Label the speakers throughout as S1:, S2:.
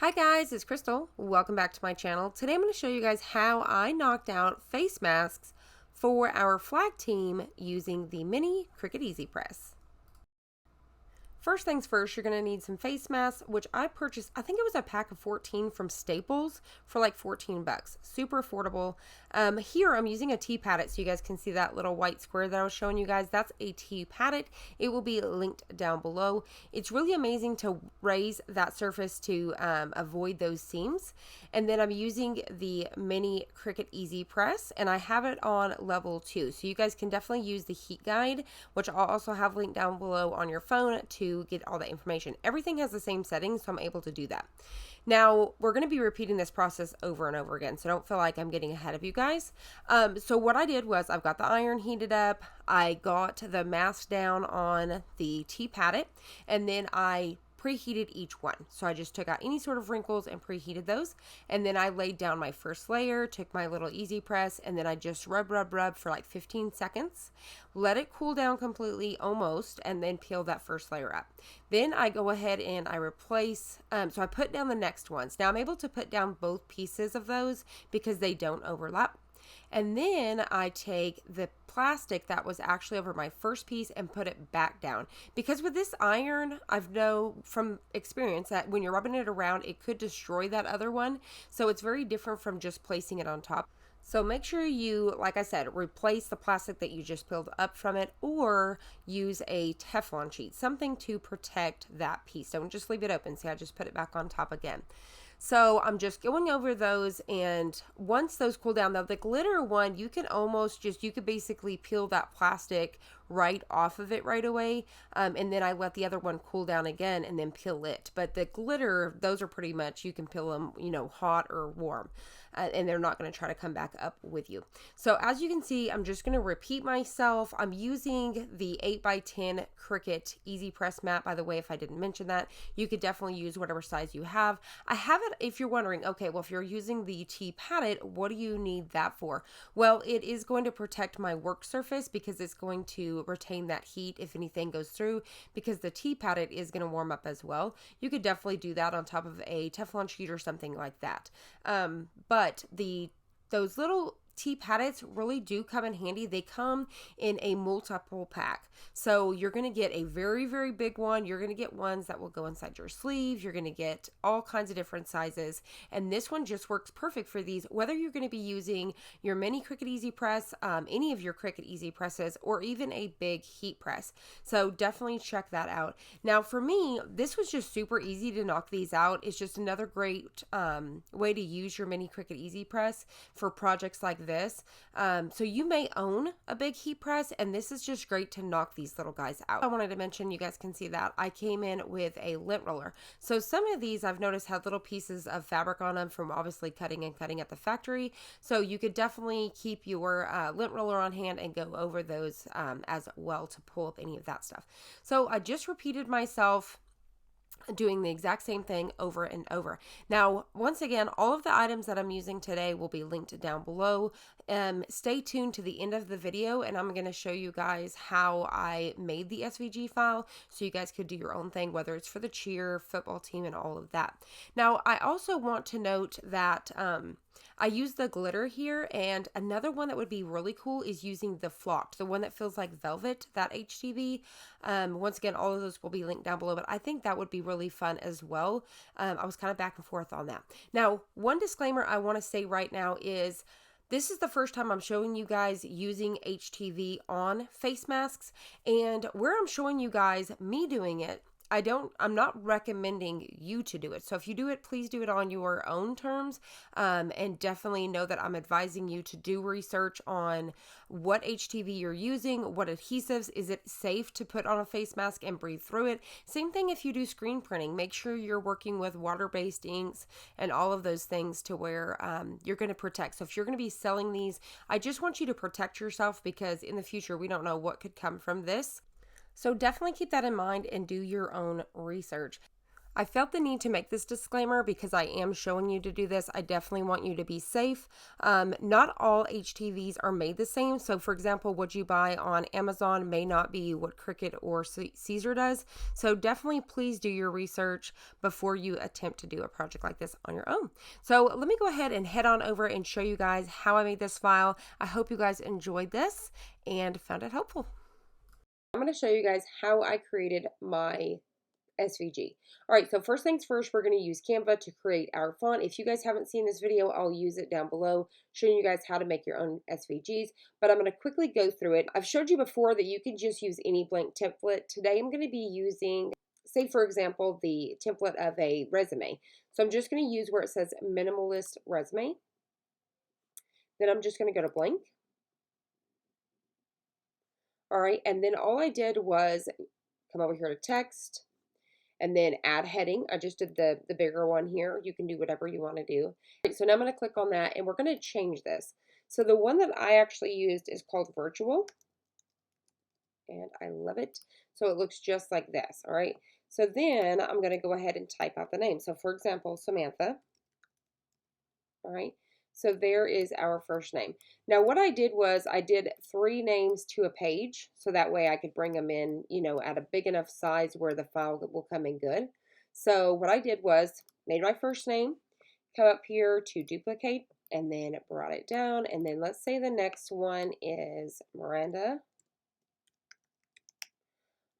S1: Hi guys, it's Crystal. Welcome back to my channel. Today I'm going to show you guys how I knocked out face masks for our flag team using the mini Cricut Easy Press. First things first, you're going to need some face masks, which I purchased, I think it was a pack of 14 from Staples for like 14 bucks. Super affordable. Here I'm using a T-Pat so you guys can see that little white square that I was showing you guys. That's a T-Pat. It will be linked down below. It's really amazing to raise that surface to avoid those seams. And then I'm using the mini Cricut Easy Press, and I have it on level 2. So you guys can definitely use the heat guide, which I'll also have linked down below on your phone to get all the information. Everything has the same settings, so I'm able to do that. Now, we're going to be repeating this process over and over again, so don't feel like I'm getting ahead of you guys. So what I did was I've got the iron heated up, I got the mask down on the T-Pat, and then I preheated each one. So I just took out any sort of wrinkles and preheated those. And then I laid down my first layer, took my little easy press, and then I just rub for like 15 seconds. Let it cool down completely almost, and then peel that first layer up. Then I go ahead and I replace, so I put down the next ones. Now I'm able to put down both pieces of those because they don't overlap. And then I take the plastic that was actually over my first piece and put it back down. Because with this iron, I've know from experience that when you're rubbing it around, it could destroy that other one. So it's very different from just placing it on top. So make sure you, like I said, replace the plastic that you just peeled up from it, or use a Teflon sheet, something to protect that piece. Don't just leave it open. See, I just put it back on top again. So I'm just going over those, and once those cool down, though, the glitter one, you can almost just, you could basically peel that plastic right off of it right away, and then I let the other one cool down again and then peel it. But the glitter, those are pretty much, you can peel them, you know, hot or warm, and they're not going to try to come back up with you. So as you can see, I'm just going to repeat myself. I'm using the 8x10 Cricut Easy Press mat, by the way, if I didn't mention that. You could definitely use whatever size you have. I have it, if you're wondering, okay, well, if you're using the T-Pat, what do you need that for? Well, it is going to protect my work surface because it's going to retain that heat if anything goes through, because the T-Pat is going to warm up as well. You could definitely do that on top of a Teflon sheet or something like that. But those little T-Pats really do come in handy. They come in a multiple pack. So you're going to get a very, very big one. You're going to get ones that will go inside your sleeve. You're going to get all kinds of different sizes. And this one just works perfect for these, whether you're going to be using your mini Cricut Easy Press, any of your Cricut Easy Presses, or even a big heat press. So definitely check that out. Now for me, this was just super easy to knock these out. It's just another great way to use your mini Cricut Easy Press for projects like this. So you may own a big heat press, and this is just great to knock these little guys out. I wanted to mention, you guys can see that I came in with a lint roller. So some of these I've noticed had little pieces of fabric on them from obviously cutting at the factory. So you could definitely keep your lint roller on hand and go over those as well to pull up any of that stuff. So I just repeated myself doing the exact same thing over and over. Now, once again, all of the items that I'm using today will be linked down below. Stay tuned to the end of the video, and I'm going to show you guys how I made the SVG file so you guys could do your own thing, whether it's for the cheer, football team, and all of that. Now, I also want to note that I use the glitter here, and another one that would be really cool is using the flocked, the one that feels like velvet, that HTV. Once again, all of those will be linked down below, but I think that would be really fun as well. I was kind of back and forth on that. Now, one disclaimer I want to say right now is this is the first time I'm showing you guys using HTV on face masks, and where I'm showing you guys me doing it, I'm not recommending you to do it. So if you do it, please do it on your own terms, and definitely know that I'm advising you to do research on what HTV you're using, what adhesives, is it safe to put on a face mask and breathe through it. Same thing if you do screen printing, make sure you're working with water-based inks and all of those things to where you're going to protect. So if you're going to be selling these, I just want you to protect yourself, because in the future, we don't know what could come from this. So definitely keep that in mind and do your own research. I felt the need to make this disclaimer because I am showing you to do this. I definitely want you to be safe. Not all HTVs are made the same. So for example, what you buy on Amazon may not be what Cricut or Caesar does. So definitely please do your research before you attempt to do a project like this on your own. So let me go ahead and head on over and show you guys how I made this file. I hope you guys enjoyed this and found it helpful. I'm going to show you guys how I created my SVG. All right, so first things first, we're going to use Canva to create our font. If you guys haven't seen this video, I'll use it down below, showing you guys how to make your own SVGs, but I'm going to quickly go through it. I've showed you before that you can just use any blank template. Today I'm going to be using, say for example, the template of a resume. So I'm just going to use where it says minimalist resume. Then I'm just going to go to blank. All right, and then all I did was come over here to text, and then add heading. I just did the bigger one here. You can do whatever you want to do. Right, so now I'm going to click on that and we're going to change this. So the one that I actually used is called virtual, and I love it. So it looks just like this. All right. So then I'm going to go ahead and type out the name. So for example, Samantha. All right. So there is our first name. Now what I did was I did 3 names to a page, so that way I could bring them in, you know, at a big enough size where the file will come in good. So what I did was made my first name, come up here to duplicate, and then brought it down. And then let's say the next one is Miranda.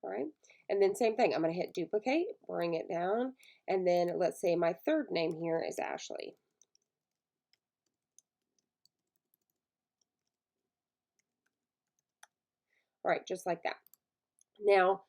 S1: All right. And then same thing, I'm going to hit duplicate, bring it down. And then let's say my third name here is Ashley. All right, just like that. Now,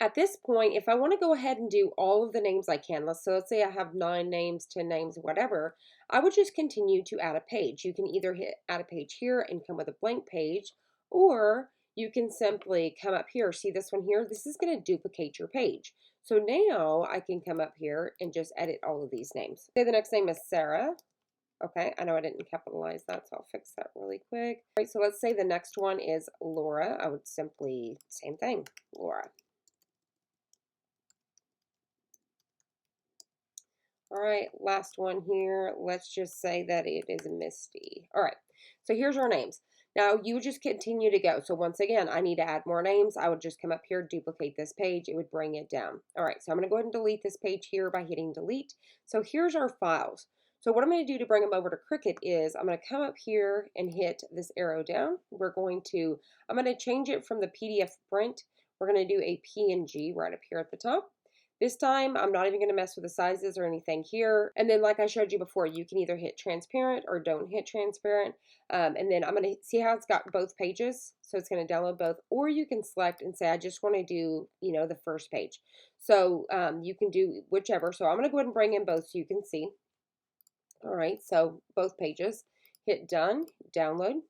S1: at this point, if I want to go ahead and do all of the names I can, let's say I have 9 names, 10 names, whatever, I would just continue to add a page. You can either hit add a page here and come with a blank page, or you can simply come up here. See this one here? This is going to duplicate your page. So now I can come up here and just edit all of these names. Say the next name is Sarah. Okay, I know I didn't capitalize that, so I'll fix that really quick. All right, so let's say the next one is Laura. I would simply, same thing, Laura. All right, last one here. Let's just say that it is Misty. All right, so here's our names. Now you just continue to go. So once again, I need to add more names. I would just come up here, duplicate this page. It would bring it down. All right, so I'm going to go ahead and delete this page here by hitting delete. So here's our files. So what I'm going to do to bring them over to Cricut is I'm going to come up here and hit this arrow down. I'm going to change it from the PDF print. We're going to do a PNG right up here at the top. This time, I'm not even going to mess with the sizes or anything here. And then like I showed you before, you can either hit transparent or don't hit transparent. And then I'm going to see how it's got both pages. So it's going to download both. Or you can select and say, I just want to do, you know, the first page. So you can do whichever. So I'm going to go ahead and bring in both so you can see. All right, so both pages. Hit done, download.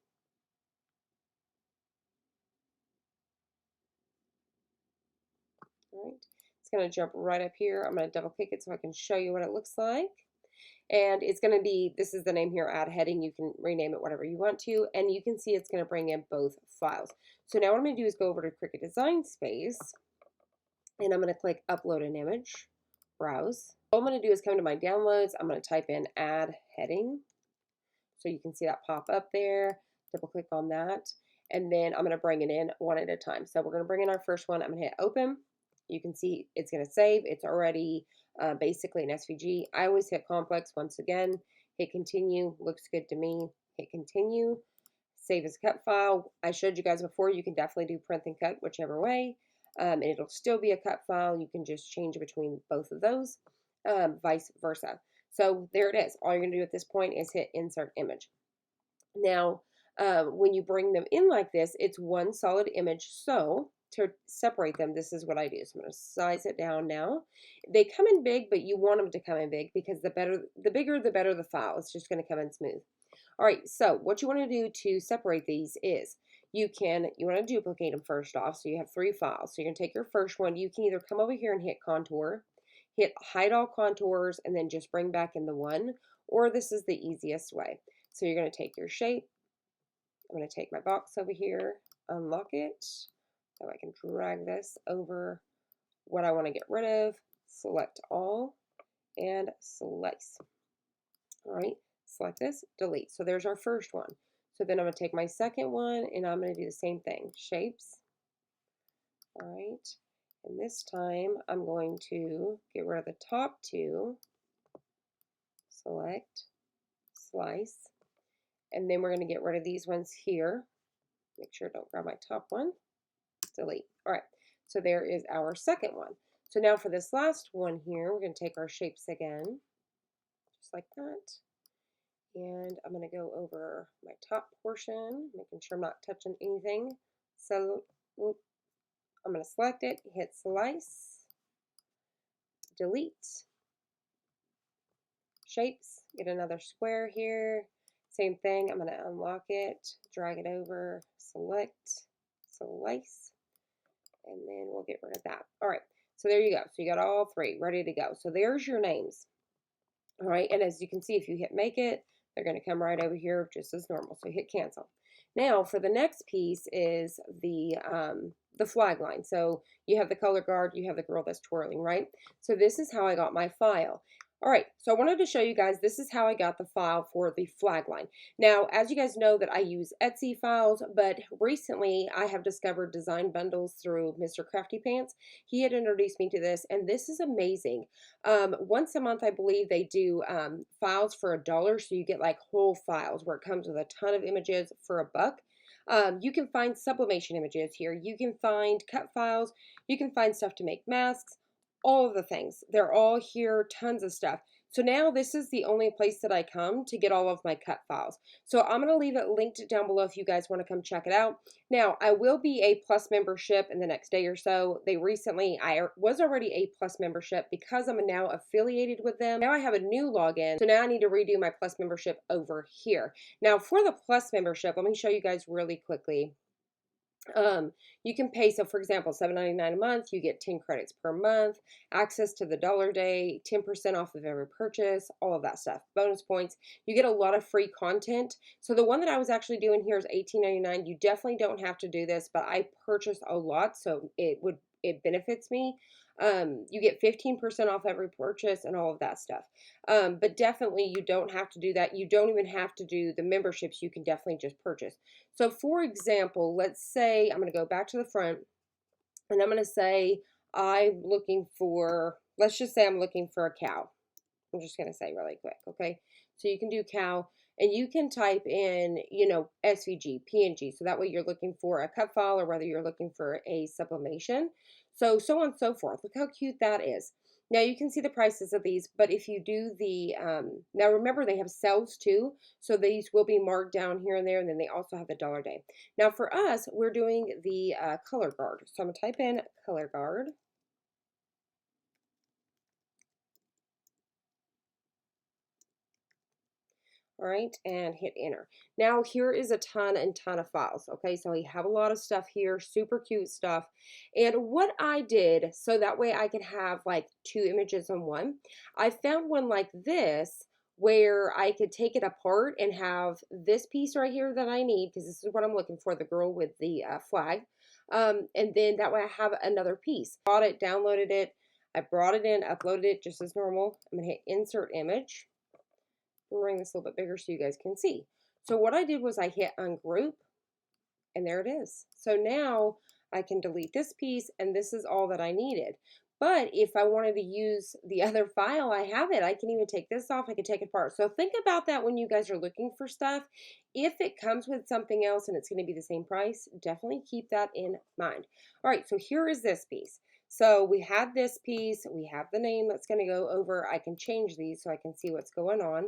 S1: All right. It's going to jump right up here. I'm going to double click it so I can show you what it looks like. And it's going to be, this is the name here, add heading. You can rename it whatever you want to. And you can see it's going to bring in both files. So now what I'm going to do is go over to Cricut Design Space. And I'm going to click Upload an Image, Browse. All I'm going to do is come to my downloads. I'm going to type in add heading. So you can see that pop up there. Double click on that. And then I'm going to bring it in one at a time. So we're going to bring in our first one. I'm going to hit open. You can see it's going to save. It's already basically an SVG. I always hit complex once again. Hit continue. Looks good to me. Hit continue. Save as cut file. I showed you guys before. You can definitely do print and cut whichever way. And it'll still be a cut file. You can just change between both of those. Vice versa. So there it is. All you're going to do at this point is hit insert image. Now, when you bring them in like this, it's one solid image. So to separate them, this is what I do. So I'm going to size it down now. They come in big, but you want them to come in big because the bigger, the better the file. It's just going to come in smooth. All right, so what you want to do to separate these is you want to duplicate them first off. So you have 3 files. So you're going to take your first one. You can either come over here and hit contour, hit hide all contours, and then just bring back in the one, or this is the easiest way. So you're going to take your shape. I'm going to take my box over here, unlock it, so I can drag this over what I want to get rid of. select all, and slice. All right, select this, delete. So there's our first one. So then I'm going to take my second one and I'm going to do the same thing. Shapes. All right, and this time I'm going to get rid of the top two, select, slice, and then we're going to get rid of these ones here. Make sure I don't grab my top one, delete. All right, so there is our second one. So now for this last one here, we're going to take our shapes again, just like that. And I'm going to go over my top portion, making sure I'm not touching anything. So I'm going to select it, hit slice, delete, shapes, get another square here. Same thing, I'm going to unlock it, drag it over, select, slice, and then we'll get rid of that. All right, so there you go. So you got all three ready to go. So there's your names. All right, and as you can see, if you hit make it, they're going to come right over here just as normal. So hit cancel. Now for the next piece is the flag line. So you have the color guard, you have the girl that's twirling, right? So this is how I got my file. All right, so I wanted to show you guys, this is how I got the file for the flag line. Now, as you guys know that I use Etsy files, but recently I have discovered design bundles through Mr. Crafty Pants. He had introduced me to this, and this is amazing. Once a month, I believe they do files for $1, so you get like whole files where it comes with a ton of images for $1. You can find sublimation images here. You can find cut files. You can find stuff to make masks. All of the things. They're all here, tons of stuff. So now this is the only place that I come to get all of my cut files. So I'm going to leave it linked down below if you guys want to come check it out. Now, I will be a Plus membership in the next day or so. I was already a Plus membership because I'm now affiliated with them. Now I have a new login. So now I need to redo my Plus membership over here. Now for the Plus membership, let me show you guys really quickly. You can pay, so for example, $7.99 a month, you get 10 credits per month, access to the dollar day, 10% off of every purchase, all of that stuff, bonus points. You get a lot of free content. So the one that I was actually doing here is $18.99. You definitely don't have to do this, but I purchase a lot, so it benefits me. You get 15% off every purchase and all of that stuff. But definitely you don't have to do that. You don't even have to do the memberships. You can definitely just purchase. So for example, let's say I'm going to go back to the front and I'm going to say I'm looking for, let's just say I'm looking for a cow. I'm just going to say really quick, okay? So you can do cow and you can type in, SVG, PNG. So that way you're looking for a cut file or whether you're looking for a sublimation. So on and so forth. Look how cute that is. Now you can see the prices of these, but if you do the, now remember they have sales too, so these will be marked down here and there, and then they also have the dollar day. Now for us, we're doing the color guard. So I'm going to type in color guard. All right, and hit enter. Now here is a ton of files. Okay, so we have a lot of stuff here, super cute stuff. And what I did, so that way I can have like 2 images on one, I found one like this where I could take it apart and have this piece right here that I need, because this is what I'm looking for, the girl with the flag. And then that way I have another piece. Bought it, downloaded it, I brought it in, uploaded it just as normal. I'm gonna hit insert image. We'll bring this a little bit bigger so you guys can see. So what I did was I hit ungroup, and there it is. So now I can delete this piece, and this is all that I needed. But if I wanted to use the other file, I have it. I can even take this off. I can take it apart. So think about that when you guys are looking for stuff. If it comes with something else and it's going to be the same price, definitely keep that in mind. All right, so here is this piece. So we have this piece. We have the name that's going to go over. I can change these so I can see what's going on.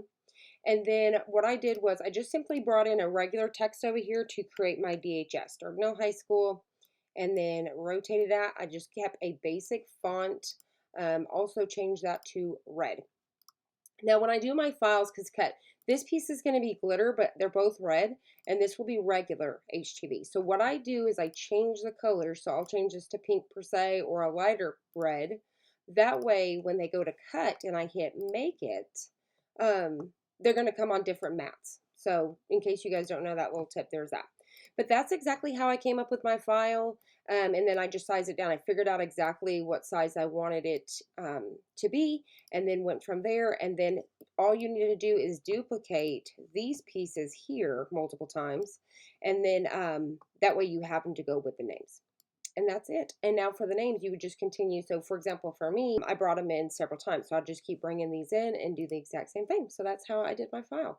S1: And then what I did was I just simply brought in a regular text over here to create my DHS, Dargnell High School, and then rotated that. I just kept a basic font, also changed that to red. Now when I do my files, because this piece is going to be glitter, but they're both red, and this will be regular HTV. So what I do is I change the color, so I'll change this to pink per se or a lighter red. That way when they go to cut and I hit make it, they're going to come on different mats. So in case you guys don't know that little tip, there's that. But that's exactly how I came up with my file. And then I just sized it down. I figured out exactly what size I wanted it to be, and then went from there. And then all you need to do is duplicate these pieces here multiple times, and then that way you have them to go with the names. And that's it. And now for the names, you would just continue. So for example, for me, I brought them in several times. So I'll just keep bringing these in and do the exact same thing. So that's how I did my file.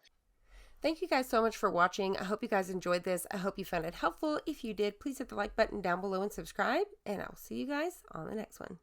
S1: Thank you guys so much for watching. I hope you guys enjoyed this. I hope you found it helpful. If you did, please hit the like button down below and subscribe. And I'll see you guys on the next one.